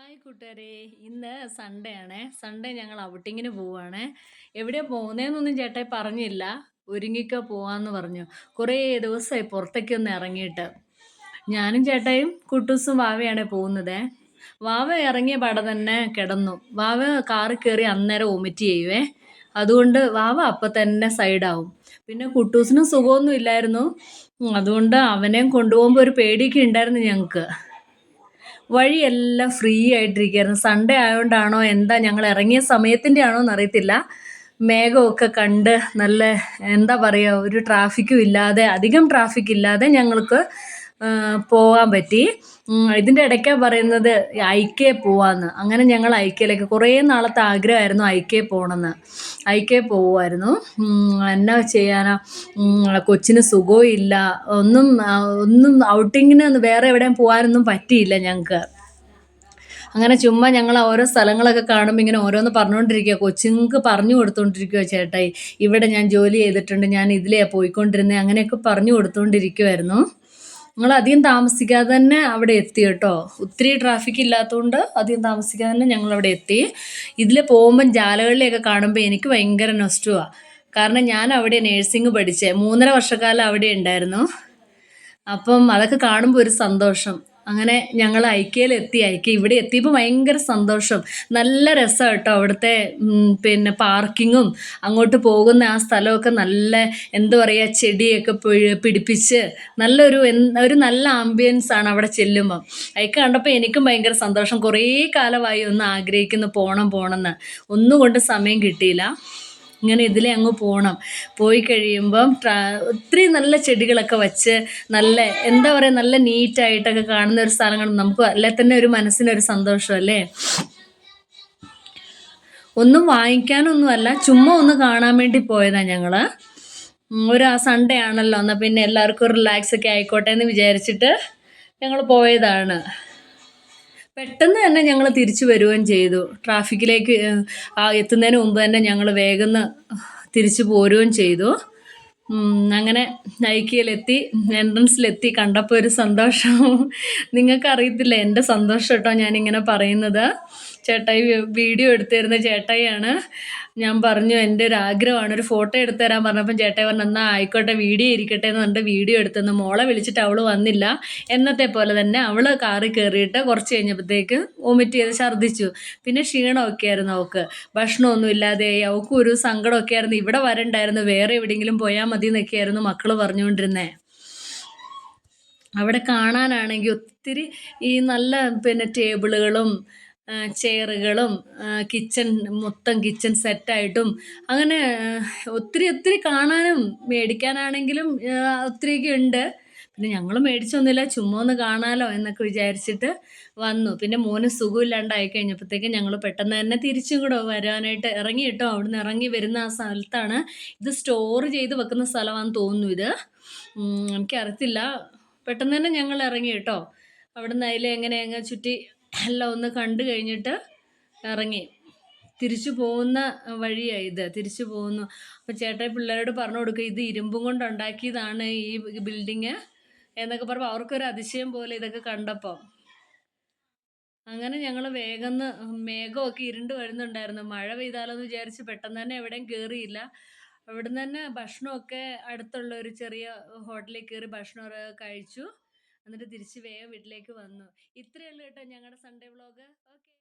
Hi കൂട്ടുകാരെ. ഇന്ന് Sunday ആണേ. സൺഡേ ഞങ്ങൾ ഔട്ടിങ്ങിന് പോവാണ്. എവിടെയാ പോകുന്നതെന്നൊന്നും ചേട്ടായി പറഞ്ഞില്ല. ഒരുങ്ങിക്കോ പോവാന്ന് പറഞ്ഞു. കുറേ ദിവസമായി പുറത്തേക്ക് ഒന്ന് ഇറങ്ങിയിട്ട്. ഞാനും ചേട്ടായും കുട്ടൂസും വാവയാണ് പോകുന്നത്. വാവ ഇറങ്ങിയ പട തന്നെ കിടന്നു. വാവ കാറിൽ കയറി അന്നേരം വൊമിറ്റ് ചെയ്യുവേ. അതുകൊണ്ട് വാവ അപ്പം തന്നെ സൈഡാവും. പിന്നെ കുട്ടൂസിനും സുഖമൊന്നും ഇല്ലായിരുന്നു. അതുകൊണ്ട് അവനെയും കൊണ്ടുപോകുമ്പോൾ ഒരു പേടിയൊക്കെ ഉണ്ടായിരുന്നു ഞങ്ങൾക്ക്. വഴിയെല്ലാം ഫ്രീ ആയിട്ടിരിക്കുകയായിരുന്നു. സൺഡേ ആയതുകൊണ്ടാണോ എന്താ ഞങ്ങൾ ഇറങ്ങിയ സമയത്തിൻ്റെ ആണോ എന്നറിയത്തില്ല. മേഘമൊക്കെ കണ്ട് നല്ല എന്താ പറയുക, ഒരു ട്രാഫിക്കും ഇല്ലാതെ, അധികം ട്രാഫിക് ഇല്ലാതെ ഞങ്ങൾക്ക് പോകാൻ പറ്റി. ഇതിൻ്റെ ഇടയ്ക്കാണ് പറയുന്നത് ഐക്യ പോവാന്ന്. അങ്ങനെ ഞങ്ങൾ ഐക്യയിലേക്ക്, കുറേ നാളത്തെ ആഗ്രഹമായിരുന്നു ഐക്യ പോകണമെന്ന്. ഐക്യ പോവുമായിരുന്നു. എന്നാ ചെയ്യാനാ, കൊച്ചിന് സുഖവും ഇല്ല. ഒന്നും ഔട്ടിങ്ങിന് വേറെ എവിടെയും പോകാനൊന്നും പറ്റിയില്ല ഞങ്ങൾക്ക്. അങ്ങനെ ചുമ്മാ ഞങ്ങൾ ഓരോ സ്ഥലങ്ങളൊക്കെ കാണുമ്പോൾ ഇങ്ങനെ ഓരോന്ന് പറഞ്ഞുകൊണ്ടിരിക്കുക. കൊച്ചുങ്ങൾക്ക് പറഞ്ഞു കൊടുത്തുകൊണ്ടിരിക്കുക ചേട്ടായി. ഇവിടെ ഞാൻ ജോലി ചെയ്തിട്ടുണ്ട്, ഞാൻ ഇതിലെയാണ് പോയിക്കൊണ്ടിരുന്നത്, അങ്ങനെയൊക്കെ പറഞ്ഞു കൊടുത്തുകൊണ്ടിരിക്കുമായിരുന്നു. ഞങ്ങൾ അധികം താമസിക്കാതെ തന്നെ അവിടെ എത്തി കേട്ടോ. ഒത്തിരി ട്രാഫിക് ഇല്ലാത്തതുകൊണ്ട് അധികം താമസിക്കാതെ തന്നെ ഞങ്ങൾ അവിടെ എത്തി. ഇതിൽ പോകുമ്പം ജാലകളിലെയൊക്കെ കാണുമ്പോൾ എനിക്ക് ഭയങ്കര നൊസ്റ്റുവാ. കാരണം ഞാൻ അവിടെ നേഴ്സിംഗ് പഠിച്ചേ, 3.5 വർഷക്കാലം അവിടെ ഉണ്ടായിരുന്നു. അപ്പം അതൊക്കെ കാണുമ്പോൾ ഒരു സന്തോഷം. അങ്ങനെ ഞങ്ങൾ ഐക്യയിലെത്തി. ഇവിടെ എത്തിയപ്പോൾ ഭയങ്കര സന്തോഷം. നല്ല രസം കേട്ടോ അവിടുത്തെ. പിന്നെ പാർക്കിങ്ങും അങ്ങോട്ട് പോകുന്ന ആ സ്ഥലമൊക്കെ നല്ല, എന്താ പറയുക, ചെടിയൊക്കെ പിടിപ്പിച്ച് നല്ലൊരു ഒരു നല്ല ആംബിയൻസ് ആണ് അവിടെ ചെല്ലുമ്പം. അതൊക്കെ കണ്ടപ്പോൾ എനിക്കും ഭയങ്കര സന്തോഷം. കുറേ കാലമായി ഒന്ന് ആഗ്രഹിക്കുന്നു പോകണമെന്ന്. ഒന്നുകൊണ്ട് സമയം കിട്ടിയില്ല. ഇങ്ങനെ ഇതിലെ അങ്ങ് പോകണം. പോയി കഴിയുമ്പം ഒത്തിരി നല്ല ചെടികളൊക്കെ വച്ച് നല്ല, എന്താ പറയുക, നല്ല നീറ്റായിട്ടൊക്കെ കാണുന്ന ഒരു സ്ഥലങ്ങൾ നമുക്ക് അല്ലെ തന്നെ ഒരു മനസ്സിനൊരു സന്തോഷം അല്ലേ. ഒന്നും വാങ്ങിക്കാനൊന്നുമല്ല, ചുമ്മാ ഒന്ന് കാണാൻ വേണ്ടി പോയതാണ് ഞങ്ങൾ. ഒരു സൺഡേ ആണല്ലോ, എന്നാൽ പിന്നെ എല്ലാവർക്കും റിലാക്സ് ഒക്കെ ആയിക്കോട്ടെ എന്ന് വിചാരിച്ചിട്ട് ഞങ്ങൾ പോയതാണ്. പെട്ടെന്ന് തന്നെ ഞങ്ങൾ തിരിച്ചു വരികയും ചെയ്തു. ട്രാഫിക്കിലേക്ക് എത്തുന്നതിന് മുമ്പ് തന്നെ ഞങ്ങൾ വേഗം തിരിച്ചു പോരുകയും ചെയ്തു. അങ്ങനെ നൈക്കിയിലെത്തി, എൻട്രൻസിലെത്തി. കണ്ടപ്പോൾ ഒരു സന്തോഷം. നിങ്ങൾക്കറിയത്തില്ല എൻ്റെ സന്തോഷം കേട്ടോ ഞാനിങ്ങനെ പറയുന്നത്. ചേട്ടായി വീഡിയോ എടുത്തു തരുന്ന ചേട്ടായിയാണ്. ഞാൻ പറഞ്ഞു എൻ്റെ ഒരു ആഗ്രഹമാണ്, ഒരു ഫോട്ടോ എടുത്തു തരാൻ പറഞ്ഞപ്പം ചേട്ടായി പറഞ്ഞു എന്നാൽ ആയിക്കോട്ടെ, വീഡിയോ ഇരിക്കട്ടെ എന്ന് പറഞ്ഞിട്ട് വീഡിയോ എടുത്തെന്ന്. മോളെ വിളിച്ചിട്ട് അവൾ വന്നില്ല. എന്നത്തെ പോലെ തന്നെ അവൾ കാറിൽ കയറിയിട്ട് കുറച്ച് കഴിഞ്ഞപ്പോഴത്തേക്ക് വൊമിറ്റ് ചെയ്ത് ഛർദ്ദിച്ചു. പിന്നെ ക്ഷീണമൊക്കെ ആയിരുന്നു അവൾക്ക്. ഭക്ഷണമൊന്നും ഇല്ലാതെയായി. അവൾക്കും ഒരു സങ്കടമൊക്കെ ആയിരുന്നു. ഇവിടെ വരണ്ടായിരുന്നു, വേറെ എവിടെയെങ്കിലും പോയാൽ മതി എന്നൊക്കെയായിരുന്നു മക്കൾ പറഞ്ഞുകൊണ്ടിരുന്നത്. അവിടെ കാണാനാണെങ്കിൽ ഒത്തിരി ഈ നല്ല പിന്നെ ടേബിളുകളും ചെയറുകളും കിച്ചൺ, മൊത്തം കിച്ചൺ സെറ്റായിട്ടും അങ്ങനെ ഒത്തിരി കാണാനും മേടിക്കാനാണെങ്കിലും ഒത്തിരിയൊക്കെ ഉണ്ട്. പിന്നെ ഞങ്ങൾ മേടിച്ചൊന്നുമില്ല, ചുമ്മാ ഒന്ന് കാണാമല്ലോ എന്നൊക്കെ വിചാരിച്ചിട്ട് വന്നു. പിന്നെ മോന് സുഖമില്ലാണ്ടായി കഴിഞ്ഞപ്പോഴത്തേക്കും ഞങ്ങൾ പെട്ടെന്ന് തന്നെ തിരിച്ചും കൂടെ വരാനായിട്ട് ഇറങ്ങി കേട്ടോ. അവിടുന്ന് ഇറങ്ങി വരുന്ന ആ സ്ഥലത്താണ്, ഇത് സ്റ്റോർ ചെയ്ത് വെക്കുന്ന സ്ഥലമാണെന്ന് തോന്നുന്നു ഇത്. എനിക്കറിയത്തില്ല. പെട്ടെന്ന് തന്നെ ഞങ്ങൾ ഇറങ്ങി കേട്ടോ. അവിടുന്ന് അതിലെ എങ്ങനെ ചുറ്റി എല്ലാം ഒന്ന് കണ്ടു കഴിഞ്ഞിട്ട് ഇറങ്ങി. തിരിച്ചു പോകുന്ന വഴിയാണ് ഇത്, തിരിച്ചു പോകുന്നു. അപ്പോൾ ചേട്ടായി പിള്ളേരോട് പറഞ്ഞു കൊടുക്കുക, ഇത് ഇരുമ്പും കൊണ്ട് ഉണ്ടാക്കിയതാണ് ഈ ബിൽഡിങ് എന്നൊക്കെ പറയുമ്പോൾ അവർക്കൊരു അതിശയം പോലെ ഇതൊക്കെ കണ്ടപ്പോൾ. അങ്ങനെ ഞങ്ങൾ വേഗം, മേഘമൊക്കെ ഇരുണ്ട് വരുന്നുണ്ടായിരുന്നു, മഴ പെയ്താലോ എന്ന് വിചാരിച്ച് പെട്ടെന്ന് തന്നെ എവിടെയും കയറിയില്ല. അവിടുന്ന് തന്നെ ഭക്ഷണമൊക്കെ അടുത്തുള്ള ഒരു ചെറിയ ഹോട്ടലിൽ കയറി ഭക്ഷണമൊക്കെ കഴിച്ചു. എന്നിട്ട് തിരിച്ച് വേഗം വീട്ടിലേക്ക് വന്നു. ഇത്രയേ ഉള്ളൂ കേട്ടോ ഞങ്ങളുടെ സൺഡേ വ്ളോഗ്. ഓക്കെ.